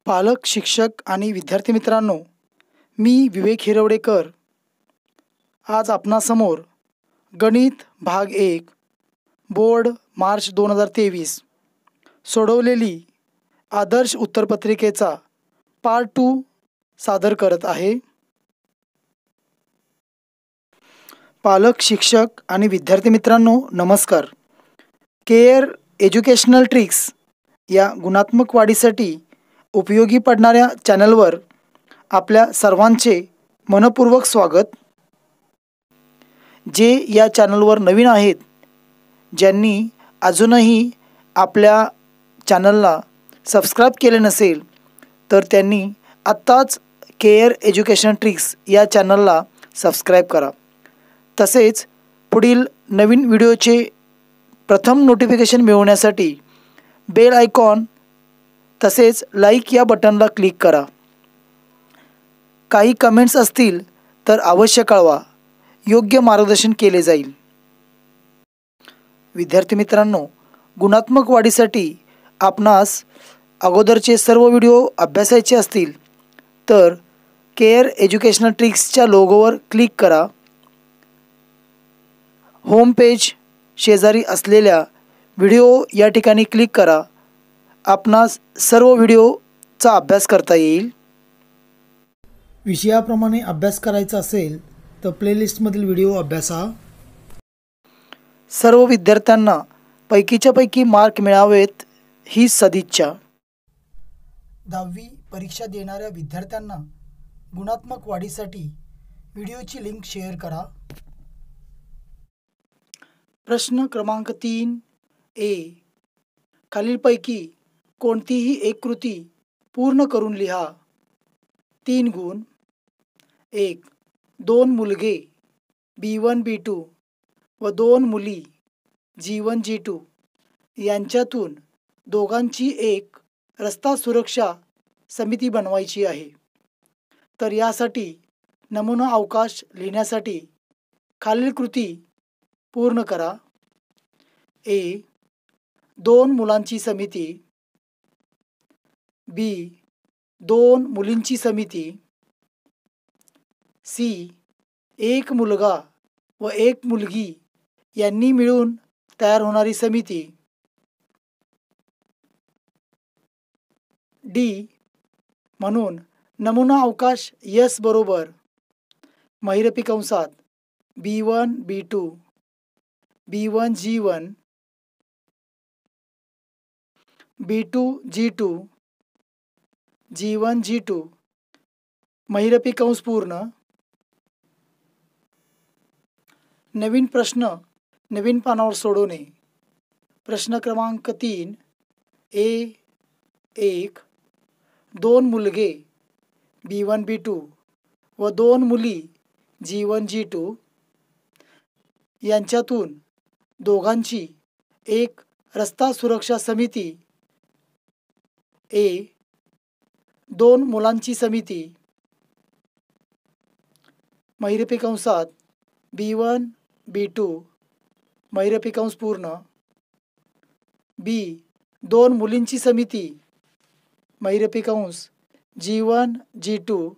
पालक, शिक्षक आणि विद्यार्थी मित्रांनो, मी विवेक हिरवडेकर आज आपणासमोर गणित भाग 1 बोर्ड मार्च 2023 सोडवलेली आदर्श उत्तरपत्रिकेचा पार्ट 2 सादर करत आहे। पालक, शिक्षक आणि विद्यार्थी मित्रांनो, नमस्कार। केअर एज्युकेशनल ट्रिक्स या गुणात्मक वाढीसाठी उपयोगी पडणाऱ्या चॅनलवर आपल्या सर्वांचे मनपूर्वक स्वागत। जे या चॅनलवर नवीन आहेत, ज्यांनी अजूनही आपल्या चॅनलला सबस्क्राईब केले नसेल, तर त्यांनी आत्ताच केअर एज्युकेशन ट्रिक्स या चॅनलला सबस्क्राईब करा। तसेच पुढील नवीन व्हिडिओचे प्रथम नोटिफिकेशन मिळवण्यासाठी बेल आयकॉन तसेच लाईक या बटनला क्लिक करा। काही कमेंट्स असतील तर अवश्य कळवा, योग्य मार्गदर्शन केले जाईल। विद्यार्थी मित्रांनो, गुणात्मक वाढीसाठी आपणास अगोदरचे सर्व व्हिडिओ अभ्यासायचे असतील तर केअर एज्युकेशनल ट्रिक्सच्या लोगोवर क्लिक करा। होम पेज शेजारी असलेल्या व्हिडिओ या ठिकाणी क्लिक करा। आपणास सर्व व्हिडिओचा अभ्यास करता येईल। विषयाप्रमाणे अभ्यास करायचा असेल तर प्लेलिस्टमधील व्हिडिओ अभ्यासा। सर्व विद्यार्थ्यांना पैकीच्या पैकी मार्क मिळावेत ही सदिच्छा। 10वी परीक्षा देणाऱ्या विद्यार्थ्यांना गुणात्मक वाढीसाठी व्हिडिओची लिंक शेअर करा। प्रश्न क्रमांक 3A, खालीलपैकी कोणतीही एक कृती पूर्ण करून लिहा। 3 गुण। 1. 2 मुलगे B1 B2 व 2 मुली G1 G2 यांच्यातून दोघांची एक रस्ता सुरक्षा समिती बनवायची आहे। तर यासाठी नमुना अवकाश लिहिण्यासाठी खालील कृती पूर्ण करा। A. 2 मुलांची समिती, B. 2 मुलींची समिती, C. 1 मुलगा व 1 मुलगी यांनी मिळून तयार होणारी समिती, D. म्हणून नमुना अवकाश S बरोबर महिरपी कंसात B1 B2 B1 G1 B2 G2 G1 G2 महिरपी कंस पूर्ण। नवीन प्रश्न नवीन पानावर सोडवणे। प्रश्न क्रमांक 3A. 1. 2 मुलगे B1 B2 व 2 मुली G1 G2 यांच्यातून दोघांची एक रस्ता सुरक्षा समिती। A. 2 मुलांची समिती महिरपी कंसात B1 B2 महिरपी कंस पूर्ण, B. 2 मुलींची समिती महिरपी कंस G1 G2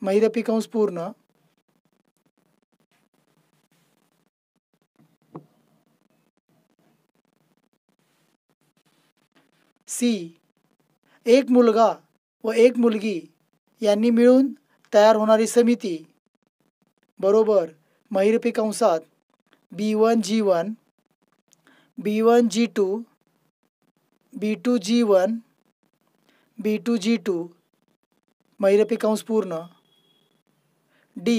महिरपी कंस पूर्ण, C. 1 मुलगा व 1 मुलगी यांनी मिळून तयार होणारी समिती बरोबर महिरपी कंसात B1 G1 B1 G2 B2 G1 B2 G2 महिरपी कंस पूर्ण, D.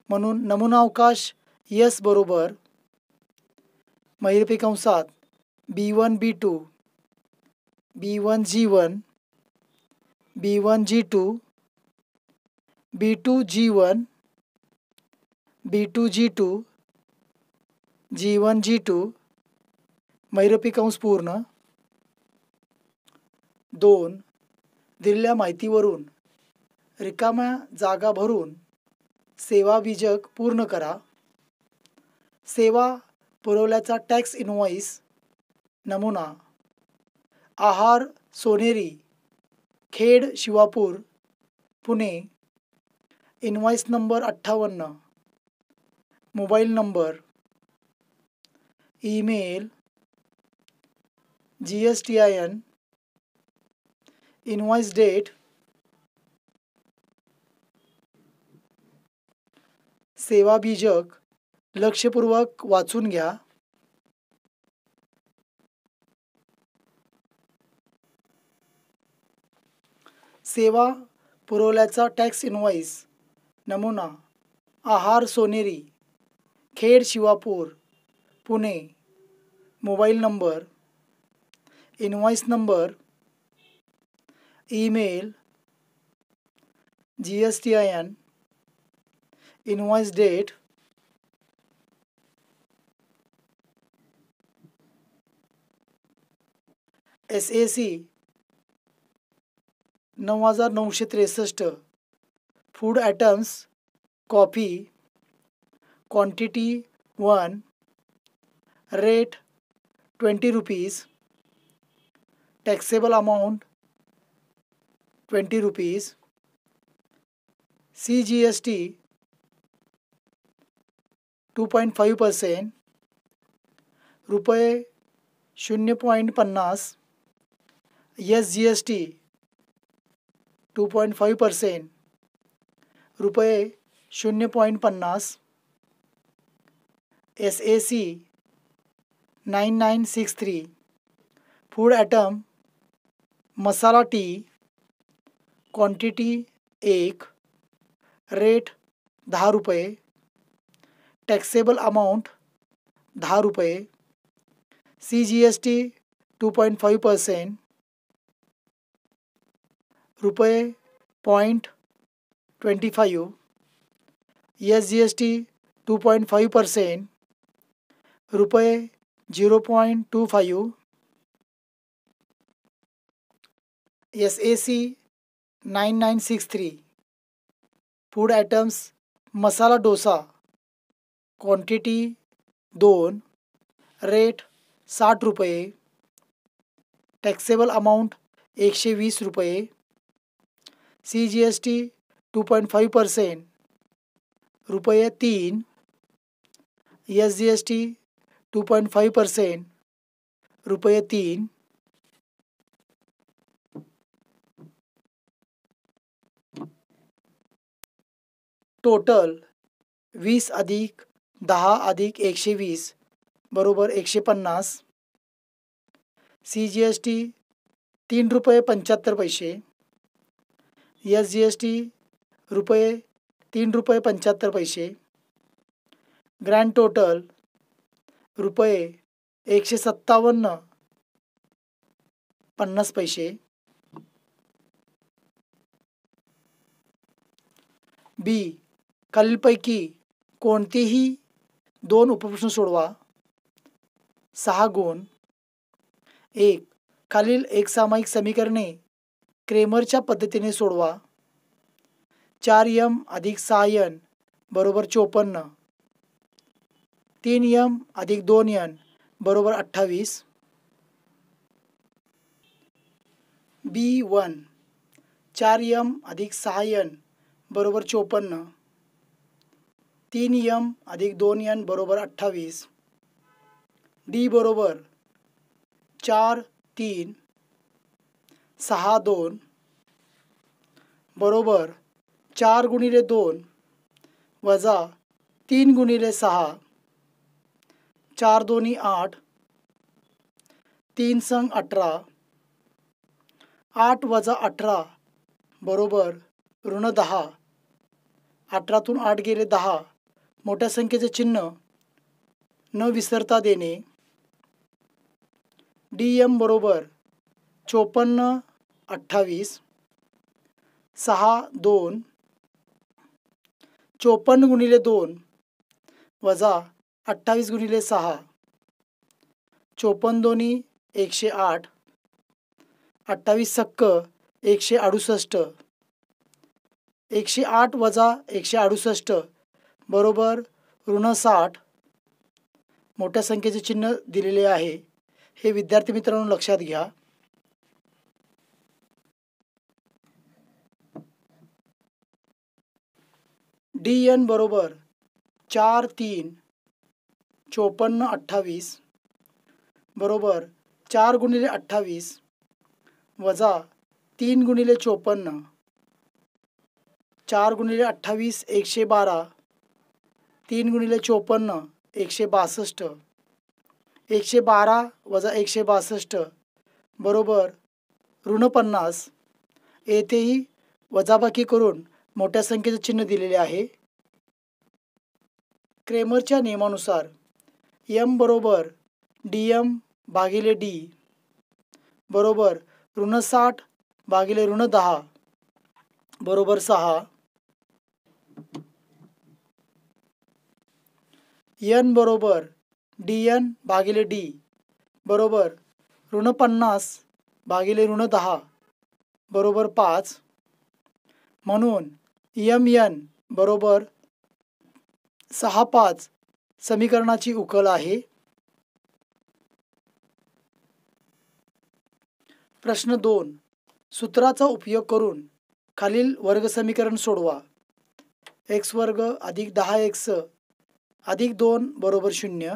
म्हणून नमुना अवकाश S बरोबर महिरपी कंसात B1 B2 B1 G1 B1 G2 B2 G1 B2 G2 G1 G2 महिरपी कंस पूर्ण। 2. दिलेल्या माहितीवरून रिकाम्या जागा भरून सेवा विजक पूर्ण करा। सेवा पुरवल्याचा टॅक्स इनव्हॉइस नमुना Aahar Soneri Khed Shivapur Pune invoice number 58, mobile number, email, GSTIN, invoice date, सेवा बीजक लक्षपूर्वक वाचून घ्या. सेवा पुरवल्याचा टॅक्स इनवॉइस नमुना Aahar Soneri Khed Shivapur Pune mobile number, invoice number, email, GSTIN, invoice date, SAC 9963 food items coffee quantity 1 rate 20 rupees taxable amount 20 rupees CGST 2.5% रुपये 0.50 SGST 2.5% रुपये 0.50 SAC 9963 फूड आइटम मसाला T quantity 1 rate 10 रुपये टॅक्सेबल अमाउंट 10 रुपये CGST 2.5% रुपये 0.25 SGST 2.5% रुपये 0.25 SAC 9963 food items masala dosa quantity 2 rate 60 रुपये taxable amount 120 रुपये CGST 2.5% रुपये 3 SGST 2.5% रुपये 3 टोटल 20 अधिक 10 अधिक 120 बरोबर 150 CGST 3 रुपये 75 पैसे SGST रुपये 3 रुपये 75 पैसे ग्रँड टोटल रुपये 157.50 पैसे बी खालीलपैकी कोणतेही 2 उपप्रश्न सोडवा 6 गुण 1 खालील एक सामायिक समीकरणे क्रेमरच्या पद्धतीने सोडवा 4m अधिक 6n बरोबर 54 3m अधिक 2n बरोबर 28 B1 4m अधिक 6n बरोबर 54 3m अधिक 2n बरोबर 28 D बरोबर 4 3 6 2 बरोबर 4 गुणिले 2 वजा 3 गुणिले 6 4 दोन्ही 8 3 संग 18 8 वजा 18 बरोबर ऋण 10 18तून 8 गेले 10 मोठ्या संख्येचे चिन्ह न विसरता देणे DM बरोबर 54 28 6 2 54 गुणिले 2 वजा 28 गुणिले 6 54 दोन्ही 108 28 सक्क 168 108 वजा 168 बरोबर ऋण 60 मोठ्या संख्येचे चिन्ह दिलेले आहे हे विद्यार्थी मित्रांनो लक्षात घ्या. DN बरोबर 4 3 54 28 बरोबर 4 गुणिले 28 वजा 3 गुणिले 54 4 गुणिले 28 112 3 गुणिले 54 162 112 वजा 162 बरोबर ऋण 50. येथेही वजाबाकी करून मोठ्या संख्येचे चिन्ह दिलेले आहे. क्रेमरच्या नियमानुसार M बरोबर DM भागिले D बरोबर ऋण 60 भागिले ऋण 10 बरोबर 6. N बरोबर DN भागिले D बरोबर ऋण 50 भागिले ऋण 10 बरोबर 5. म्हणून MN बरोबर 6 5 समीकरणाची उकल आहे. प्रश्न 2. सूत्राचा उपयोग करून खालील वर्ग समीकरण सोडवा. x वर्ग अधिक 10x अधिक 2 बरोबर 0.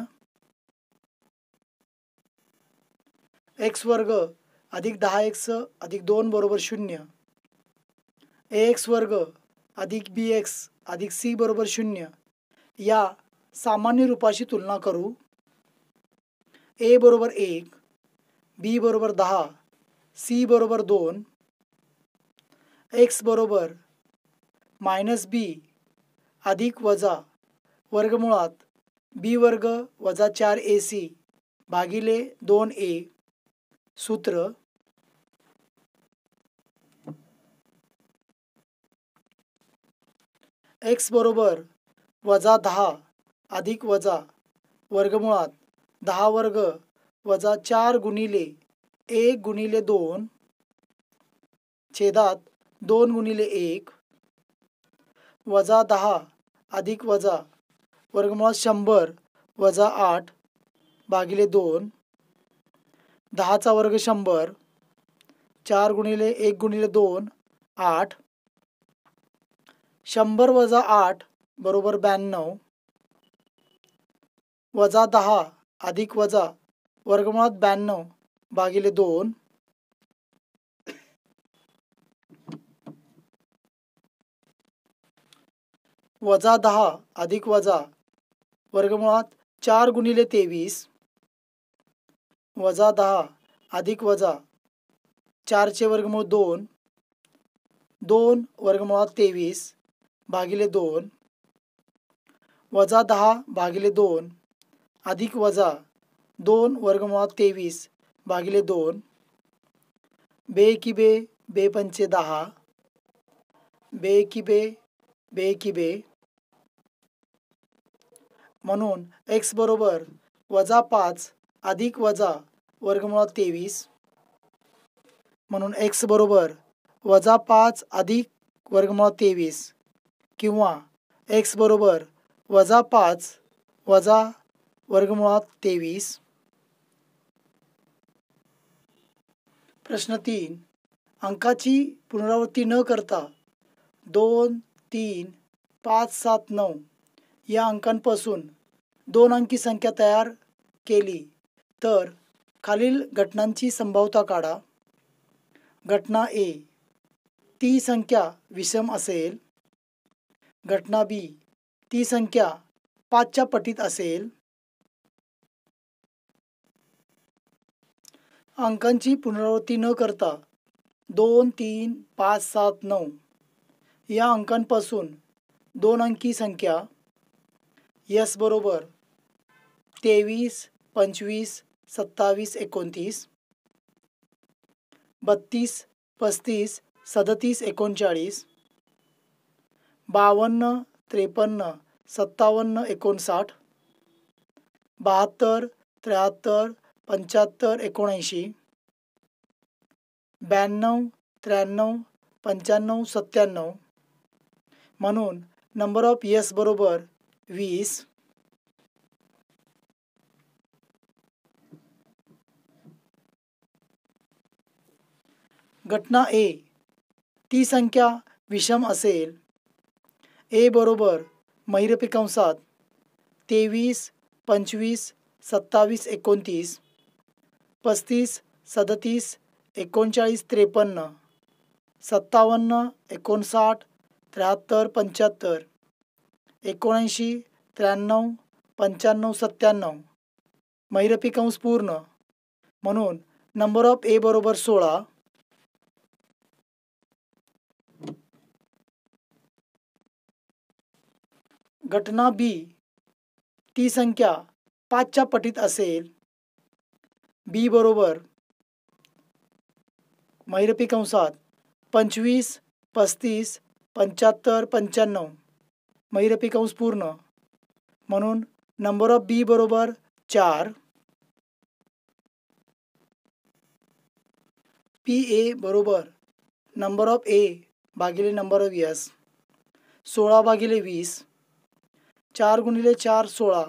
x वर्ग अधिक 10x अधिक 2 बरोबर 0. ax वर्ग अधिक bx अधिक c बरोबर 0 या सामान्य रूपाशी तुलना करू. a बरोबर 1, b बरोबर 10, c बरोबर 2, x बरोबर -b अधिक वजा वर्गमुळात b वर्ग वजा 4ac भागिले 2a. सूत्र x बरोबर वजा 10 अधिक वजा वर्गमुळात 10 वर्ग वजा 4 गुणिले 1 गुणिले 2 छेदात 2 गुणिले 1 वजा 10 अधिक वजा वर्गमुळात 100 वजा 8 भागिले 2 10 चा वर्ग 100 4 गुणिले 1 गुणिले 2 8 100 वजा 8 बरोबर 92 वजा 10 अधिक वजा वर्गमुळात 92 भागिले 2 वजा 10 अधिक वजा वर्गमुळात 4 गुणिले 23 वजा 10 अधिक वजा 4 चे वर्गमूळ 2 2 वर्गमुळात 23 भागिले 2 वजा 10 भागिले 2 अधिक वजा 2 वर्गमुळात 23 भागिले 2 बे एकी बे बे पंचे 10 बे एकी बे बे एकी बे. म्हणून x बरोबर वजा 5 अधिक वजा वर्गमुळात 23 म्हणून x बरोबर वजा 5 अधिक वर्गमुळात 23 किंवा x बरोबर वजा 5 वजा वर्गमुळात 23. प्रश्न 3. अंकाची पुनरावृत्ती न करता 2 3 5 7 9 या अंकांपासून 2 अंकी संख्या तयार केली तर खालील घटनांची संभाव्यता काढा. घटना A, ती संख्या विषम असेल. घटना B, ती संख्या 5च्या पटीत असेल. अंकांची पुनरावृत्ती न करता 2 3 5 7 9 या अंकांपासून 2 अंकी संख्या S बरोबर 23 25 27 29 32 35 37 39 52 53 57 59 72 73 75 79 92 93 95 97. म्हणून नंबर ऑफ S बरोबर 20. घटना A, ती संख्या विषम असेल. ए बरोबर महिरपी कंसात 23, 25, 27, 29, 35, 37, 39, 53, 57, 59, 73, 75, 79, 93, 95, 97 महिरपी कंस पूर्ण. म्हणून नंबर ऑफ ए बरोबर 16. घटना बी ती संख्या 5च्या पटीत असेल. बी बरोबर महिरपी कंसात 25, 35, 75, 95 महिरपी कंस पूर्ण. म्हणून नंबर ऑफ बी बरोबर 4. पी ए बरोबर नंबर ऑफ ए भागिले नंबर ऑफ एस. 16 भागिले 20. 4 गुणिले 4 16.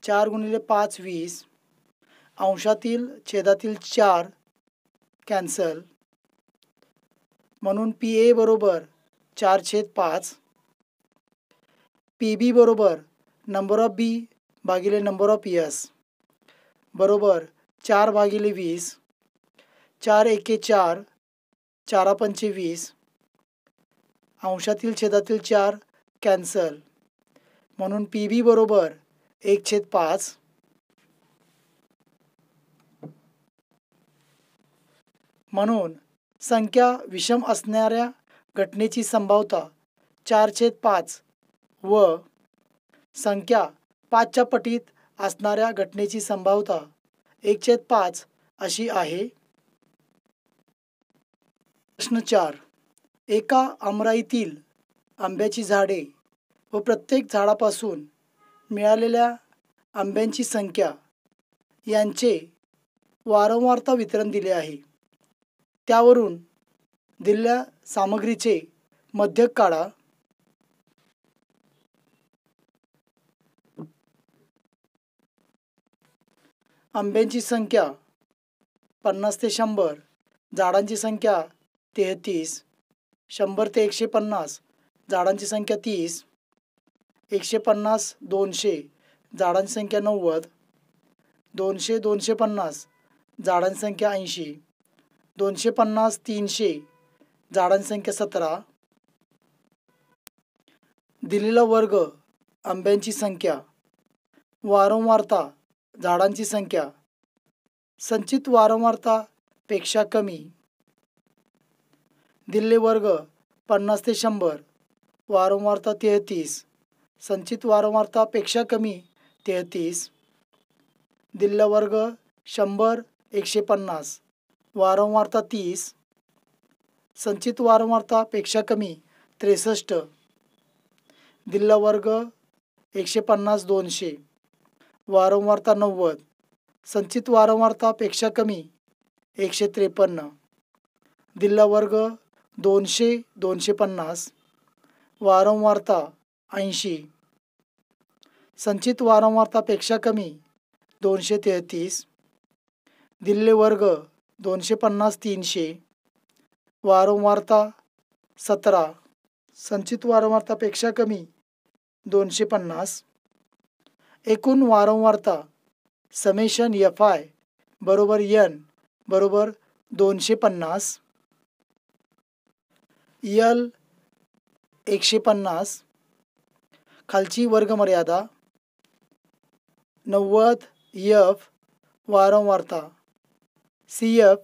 4 गुणिले 5 20. अंशातील छेदातील 4 कॅन्सल. म्हणून पी ए बरोबर 4/5. पी बी बरोबर नंबर ऑफ बी भागिले नंबर ऑफ एस बरोबर 4 भागिले 20. 4 एके 4. 4 पंचे 20. अंशातील छेदातील 4 कॅन्सल. म्हणून पी बी बरोबर 1/5. म्हणून संख्या विषम असणाऱ्या घटनेची संभाव्यता 4/5 व संख्या 5च्या पटीत असणाऱ्या घटनेची संभाव्यता 1/5 अशी आहे. प्रश्न 4. एका आमराईतील आंब्याची झाडे व प्रत्येक झाडापासून मिळालेल्या आंब्यांची संख्या यांचे वारंवारता वितरण दिले आहे. त्यावरून दिलेल्या सामग्रीचे मध्यक काढा. आंब्यांची संख्या 50 ते 100. झाडांची संख्या 33. 100 ते 150. झाडांची संख्या 30. 150 200. झाडांची संख्या 90. 200 250. झाडांची संख्या 80. 250 300. झाडांची संख्या 17. दिलेला वर्ग आंब्यांची संख्या, वारंवारता झाडांची संख्या, संचित वारंवारता पेक्षा कमी. दिलेले वर्ग 50 ते 100. वारंवारता 33. संचित वारंवारता पेक्षा कमी 33. दिलेला वर्ग 100 150. वारंवारता 30. संचित वारंवारता पेक्षा कमी 63. दिलेला वर्ग 150 200. वारंवारता 90. संचित वारंवारता पेक्षा कमी 153. दिलेला वर्ग 200 250. वारंवारता 80. संचित वारंवारता पेक्षा कमी 233. दिलेले वर्ग 250 300. वारंवारता 17. संचित वारंवारता पेक्षा कमी 250. एकूण वारंवारता समेशन FI बरोबर N बरोबर 250. L 150. खालची वर्गमर्यादा 90 F वारंवारता. CF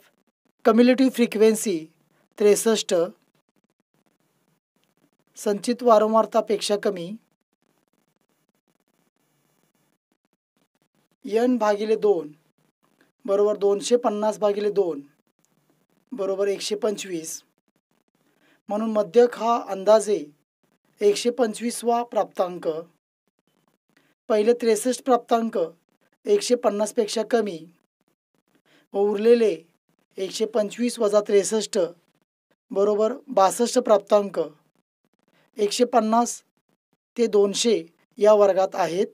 cumulative frequency 63. संचित वारंवारता पेक्षा कमी. N भागिले 2 बरोबर 250 भागिले 2 बरोबर 125. म्हणून मध्यक हा अंदाजे 125वा प्राप्तांक. पहिले 63 प्राप्तांक 150 पेक्षा कमी व उरलेले 125 वजा 63 बरोबर 62 प्राप्तांक 150 ते 200 या वर्गात आहेत.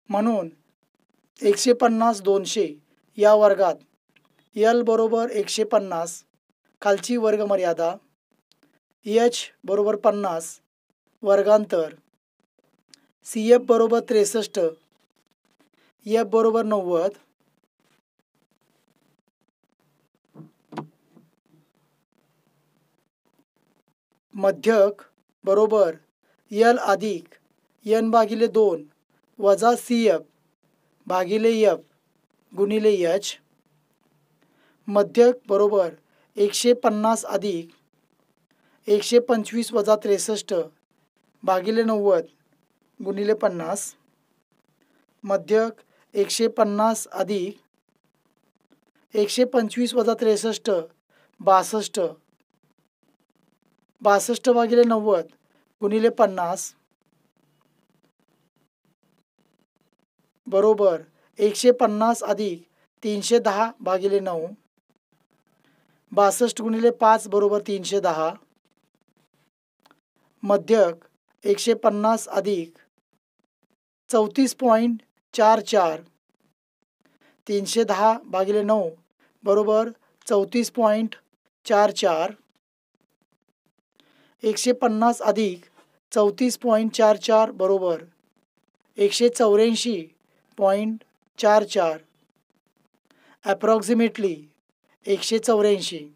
म्हणून 150 200 या वर्गात L बरोबर 150 खालची वर्गमर्यादा, H बरोबर 50 वर्गांतर, CF बरोबर 63, F बरोबर 90, मध्यक बरोबर L अधिक N भागिले 2 वजा CF भागिले F गुणिले H, मध्यक बरोबर 150 अधिक 125 वजा 63 भागिले 90 गुणिले 50, मध्यक 150 अधिक 125 वजा 63 62 62 भागिले 90 गुणिले 50 बरोबर 150 अधिक 310 भागिले 9 62 गुणिले 5 बरोबर 310, मध्यक 150 अधिक 34.44 310 भागिले 9 बरोबर 34.44, 150 अधिक 34.44 बरोबर 184.44 ॲप्रॉक्सिमेटली 184,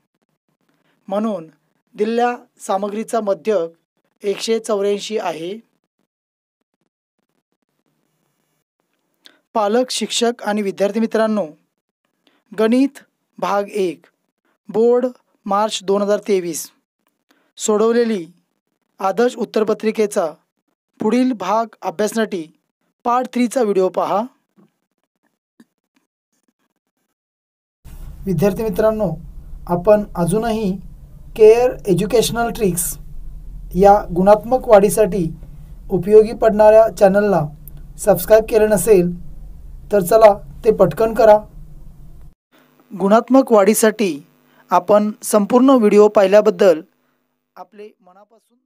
म्हणून दिलेल्या सामग्रीचा मध्यक 184 आहे. पालक, शिक्षक आणि विद्यार्थी मित्रांनो, गणित भाग 1 बोर्ड मार्च 2023 सोडवलेली आदर्श उत्तरपत्रिकेचा पुढील भाग अभ्यासण्यासाठी पार्ट 3चा व्हिडिओ पहा. विद्यार्थी मित्रांनो, आपण अजूनही केअर एज्युकेशनल ट्रिक्स या गुणात्मक वाढीसाठी उपयोगी पडणाऱ्या चॅनलला सबस्क्राईब केले नसेल तर चला ते पटकन करा. गुणात्मक वाढीसाठी आपण संपूर्ण व्हिडिओ पाहिल्याबद्दल आपले मनापासून